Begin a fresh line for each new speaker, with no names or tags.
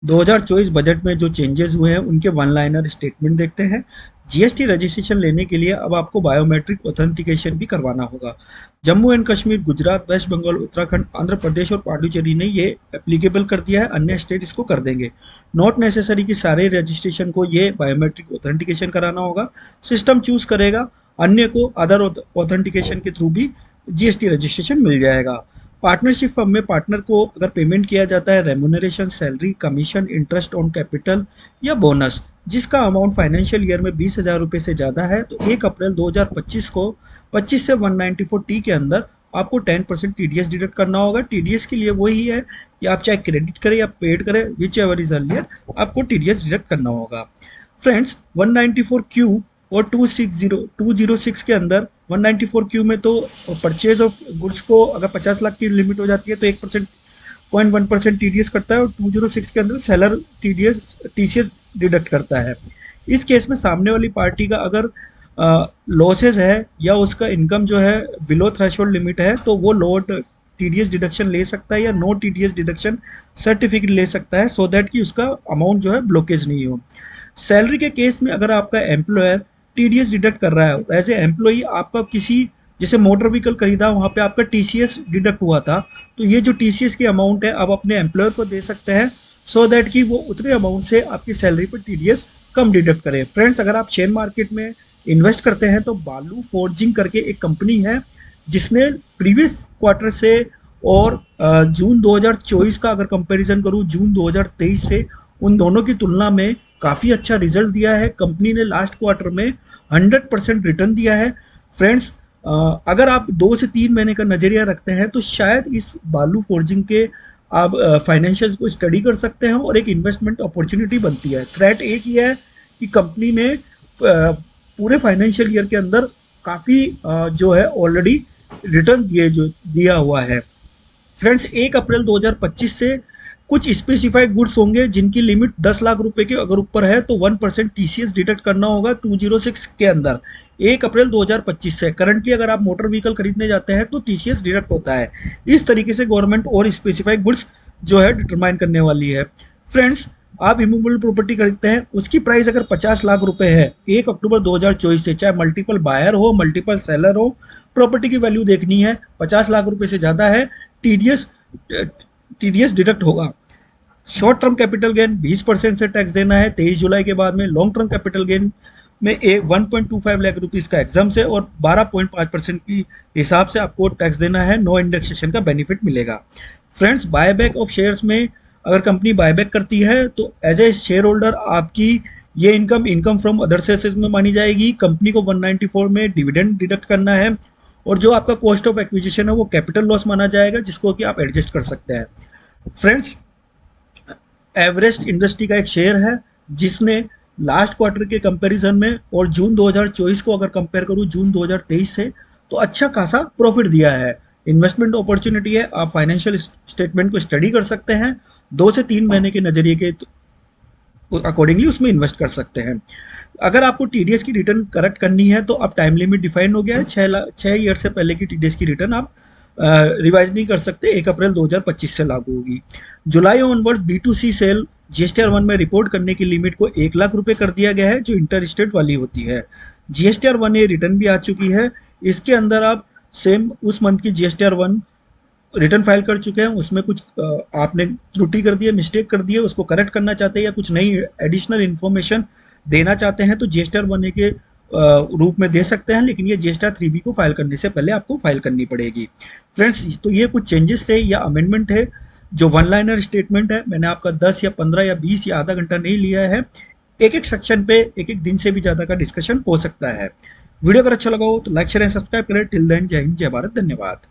2024 budget में जो changes हुए हैं उनके वन लाइनर स्टेटमेंट देखते हैं। जीएसटी रजिस्ट्रेशन लेने के लिए अब आपको बायोमेट्रिक ऑथेंटिकेशन भी करवाना होगा। जम्मू एंड कश्मीर, गुजरात, वेस्ट बंगाल, उत्तराखंड, आंध्र प्रदेश और पांडुचेरी ने ये एप्लीकेबल कर दिया है, अन्य स्टेट इसको कर देंगे। नॉट नेसेसरी कि सारे रजिस्ट्रेशन को ये बायोमेट्रिक ऑथेंटिकेशन कराना होगा। सिस्टम चूज करेगा, अन्य को अदर ऑथेंटिकेशन के थ्रू भी जीएसटी रजिस्ट्रेशन मिल जाएगा। पार्टनरशिप फर्म में पार्टनर को अगर पेमेंट किया जाता है remuneration, salary, commission, interest on capital या बोनस, जिसका अमाउंट फाइनेंशियल ईयर में 20,000 रुपये से ज़्यादा है, तो 1 अप्रैल 2025 को 25 से 194 के अंदर आपको 10% टीडीएस डिडक्ट करना होगा। टीडीएस के लिए वही है कि आप चाहे क्रेडिट करें या पेड करें, विच एवर इज अर्लियर, आपको टीडीएस डिडक्ट करना होगा। फ्रेंड्स, 194 क्यू और 206 के अंदर 194 क्यू में तो परचेज ऑफ गुड्स को अगर 50 लाख की लिमिट हो जाती है तो 1% टीडीएस करता है, और 206 के अंदर सेलर टीसीएस डिडक्ट करता है। इस केस में सामने वाली पार्टी का अगर लॉसेज है या उसका इनकम जो है बिलो थ्रेशोल्ड लिमिट है, तो वो लो टीडीएस डिडक्शन ले सकता है या नो टीडीएस डिडक्शन सर्टिफिकेट ले सकता है, सो दैट कि उसका अमाउंट जो है ब्लॉकेज नहीं हो। सैलरी के केस में अगर आपका एम्प्लॉयर टीडीएस डिडक्ट कर रहा है, एज ए एम्प्लॉई आपका किसी जैसे मोटर व्हीकल खरीदा, वहाँ पे आपका टीसीएस डिडक्ट हुआ था, तो ये जो टीसीएस की अमाउंट है आप अपने एम्प्लॉयर को दे सकते हैं, सो दैट कि वो उतने अमाउंट से आपकी सैलरी पर टीडीएस कम डिडक्ट करे। फ्रेंड्स, अगर आप शेयर मार्केट में इन्वेस्ट करते हैं तो बालू फोर्जिंग करके एक कंपनी है जिसने प्रीवियस क्वार्टर से और जून 2024 का अगर कंपैरिजन करूं जून 2023 से, उन दोनों की तुलना में काफ़ी अच्छा रिजल्ट दिया है। कंपनी ने लास्ट क्वार्टर में 100% रिटर्न दिया है। फ्रेंड्स, अगर आप 2 से 3 महीने का नज़रिया रखते हैं तो शायद इस बालू फोर्जिंग के आप फाइनेंशियल्स को स्टडी कर सकते हैं और एक इन्वेस्टमेंट अपॉर्चुनिटी बनती है। थ्रेट एक ही है कि कंपनी ने पूरे फाइनेंशियल ईयर के अंदर काफ़ी जो है ऑलरेडी रिटर्न दिया हुआ है। फ्रेंड्स, 1 अप्रैल 2025 से कुछ स्पेसिफाइड गुड्स होंगे जिनकी लिमिट 10 लाख रुपए के अगर ऊपर है तो 1% टीसीएस डिडक्ट करना होगा 206 के अंदर 1 अप्रैल 2025 से। करंटली अगर आप मोटर व्हीकल खरीदने जाते हैं तो टीसीएस डिडक्ट होता है। इस तरीके से गवर्नमेंट और स्पेसिफाइड गुड्स जो है डिटरमाइन करने वाली है। फ्रेंड्स, आप इमूवेबल प्रॉपर्टी खरीदते हैं, उसकी प्राइस अगर 50 लाख रुपए है 1 अक्टूबर 2024 से, चाहे मल्टीपल बायर हो, मल्टीपल सेलर हो, प्रॉपर्टी की वैल्यू देखनी है, 50 लाख रुपए से ज़्यादा है, टीडीएस डिडक्ट होगा। शॉर्ट टर्म कैपिटल गेन 20% से टैक्स देना है 23 जुलाई के बाद में। लॉन्ग टर्म कैपिटल गेन में 1.25 लाख रुपीज़ का एग्जाम से और 12.5% की हिसाब से आपको टैक्स देना है। नो इंडेक्सेशन का बेनिफिट मिलेगा। फ्रेंड्स, बायबैक ऑफ शेयर्स में अगर कंपनी बायबैक करती है तो एज ए शेयर होल्डर आपकी ये इनकम फ्रॉम अदर सोर्सेज में मानी जाएगी। कंपनी को 194 में डिविडेंड डिडक्ट करना है, और जो आपका कॉस्ट ऑफ एक्विजिशन है वो कैपिटल लॉस माना जाएगा, जिसको कि आप एडजस्ट कर सकते हैं। फ्रेंड्स, एवरेस्ट इंडस्ट्री का एक शेयर है जिसने लास्ट क्वार्टर के कंपैरिजन में और जून 2024 को अगर कंपेयर करूं जून 2023 से, तो अच्छा खासा प्रॉफिट दिया है। इन्वेस्टमेंट अपॉर्चुनिटी है, आप फाइनेंशियल स्टेटमेंट को स्टडी कर सकते हैं, 2 से 3 महीने के नजरिए के अकॉर्डिंगली उसमें इन्वेस्ट कर सकते हैं। अगर आपको टीडीएस की रिटर्न करेक्ट करनी है तो अब टाइम लिमिट डिफाइन हो गया है, 6 ईयर से पहले की टीडीएस की रिटर्न आप रिवाइज नहीं कर सकते, 1 अप्रैल 2025 से लागू होगी। जुलाई ऑनवर्ड्स B2C सेल GSTR1 में रिपोर्ट करने की लिमिट को 1 लाख रुपए कर दिया गया है, जो इंटर स्टेट वाली होती है। GSTR1A रिटर्न भी आ चुकी है, इसके अंदर आप सेम उस मंथ की GSTR1 रिटर्न फाइल कर चुके हैं, उसमें कुछ आपने त्रुटि कर दी है, मिस्टेक कर दी है, उसको करेक्ट करना चाहते हैं या कुछ नई एडिशनल इन्फॉर्मेशन देना चाहते हैं तो GSTR1A के रूप में दे सकते हैं, लेकिन ये GSTR3B को फाइल करने से पहले आपको फाइल करनी पड़ेगी। फ्रेंड्स, तो ये कुछ चेंजेस थे या अमेंडमेंट है, जो वन लाइनर स्टेटमेंट है। मैंने आपका 10 या 15 या 20 या आधा घंटा नहीं लिया है, एक एक सेक्शन पे एक दिन से भी ज़्यादा का डिस्कशन हो सकता है। वीडियो अगर अच्छा लगा हो तो लाइक शेयर एंड सब्सक्राइब करें। टिल देन, जय हिंद, जय भारत, धन्यवाद।